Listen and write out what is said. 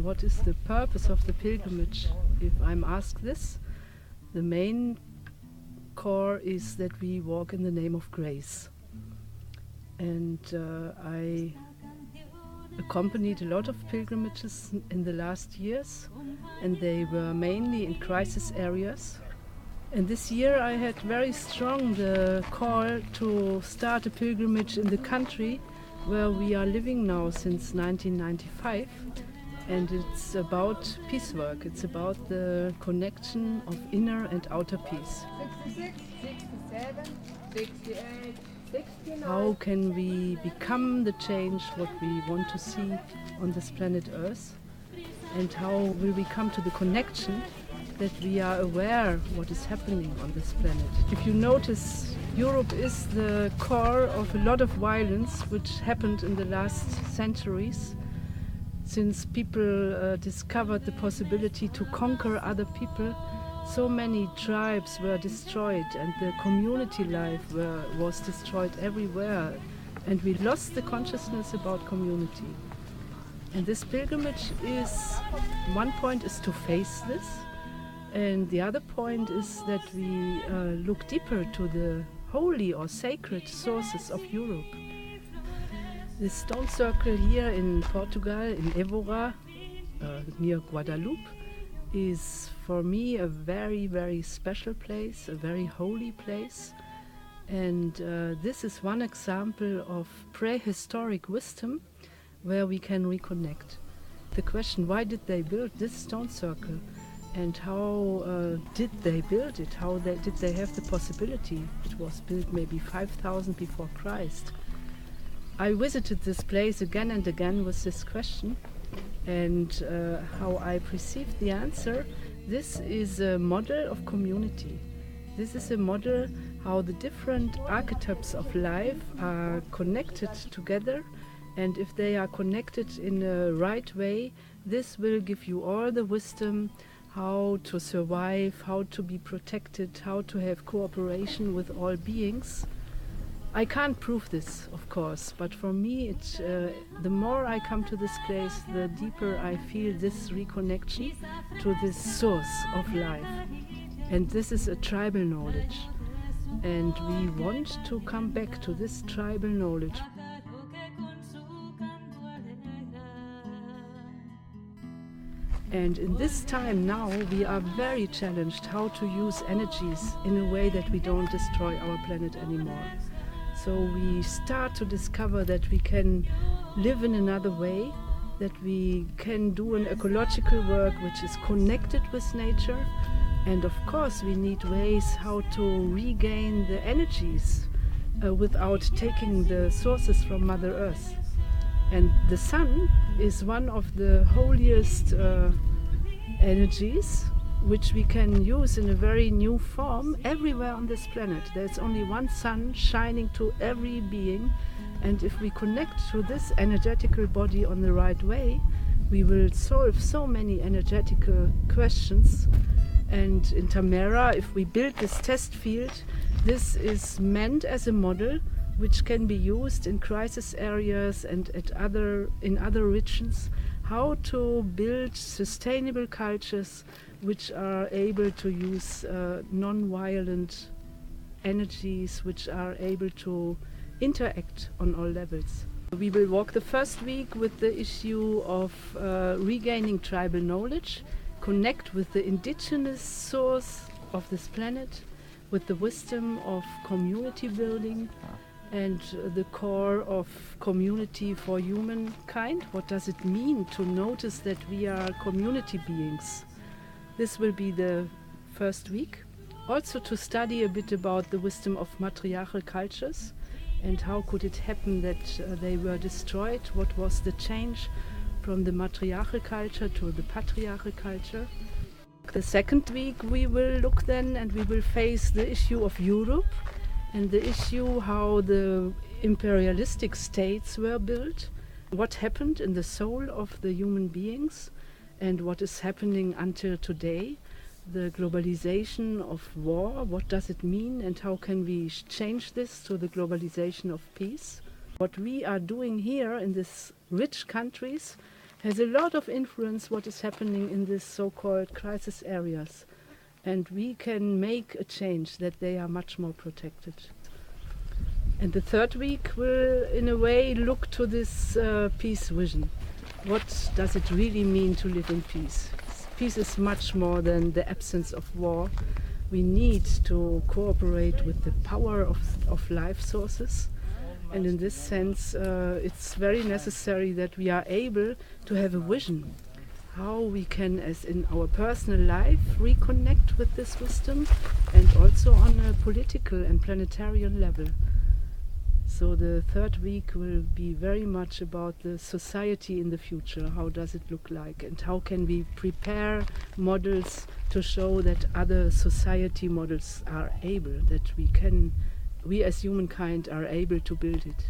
What is the purpose of the pilgrimage? If I'm asked this, the main core is that we walk in the name of grace. And I accompanied a lot of pilgrimages in the last years, and they were mainly in crisis areas. And this year I had very strong the call to start a pilgrimage in the country where we are living now since 1995. And it's about peace work. It's about the connection of inner and outer peace. 66, 67, 68, 69. How can we become the change what we want to see on this planet Earth? And how will we come to the connection that we are aware what is happening on this planet? If you notice, Europe is the core of a lot of violence which happened in the last centuries, since people discovered the possibility to conquer other people. So many tribes were destroyed and the community life was destroyed everywhere, and we lost the consciousness about community. And this pilgrimage is, one point is to face this, and the other point is that we look deeper to the holy or sacred sources of Europe. The stone circle here in Portugal, in Évora, near Guadeloupe, is for me a very, very special place, a very holy place. And this is one example of prehistoric wisdom where we can reconnect. The question, why did they build this stone circle? And how did they build it? How did they have the possibility? It was built maybe 5,000 before Christ. I visited this place again and again with this question, and how I perceived the answer, this is a model of community. This is a model how the different archetypes of life are connected together, and if they are connected in a right way, this will give you all the wisdom how to survive, how to be protected, how to have cooperation with all beings. I can't prove this, of course, but for me, the more I come to this place, the deeper I feel this reconnection to this source of life. And this is a tribal knowledge. And we want to come back to this tribal knowledge. And in this time now, we are very challenged how to use energies in a way that we don't destroy our planet anymore. So we start to discover that we can live in another way, that we can do an ecological work which is connected with nature. And of course we need ways how to regain the energies without taking the sources from Mother Earth. And the sun is one of the holiest energies which we can use in a very new form everywhere on this planet. There's only one sun shining to every being, and if we connect to this energetical body on the right way, we will solve so many energetical questions. And in Tamera, if we build this test field, this is meant as a model which can be used in crisis areas and in other regions, how to build sustainable cultures which are able to use non-violent energies, which are able to interact on all levels. We will walk the first week with the issue of regaining tribal knowledge, connect with the indigenous source of this planet, with the wisdom of community building and the core of community for humankind. What does it mean to notice that we are community beings? This will be the first week. Also to study a bit about the wisdom of matriarchal cultures and how could it happen that they were destroyed, what was the change from the matriarchal culture to the patriarchal culture. The second week we will look then and we will face the issue of Europe and the issue how the imperialistic states were built, what happened in the soul of the human beings and what is happening until today, the globalization of war, what does it mean and how can we change this to the globalization of peace. What we are doing here in these rich countries has a lot of influence what is happening in these so-called crisis areas. And we can make a change that they are much more protected. And the third week will, in a way, look to this peace vision. What does it really mean to live in peace? Peace is much more than the absence of war. We need to cooperate with the power of life sources. And in this sense, it's very necessary that we are able to have a vision how we can, as in our personal life, reconnect with this wisdom, and also on a political and planetarian level. So the third week will be very much about the society in the future. How does it look like, and how can we prepare models to show that other society models are able, that we as humankind are able to build it.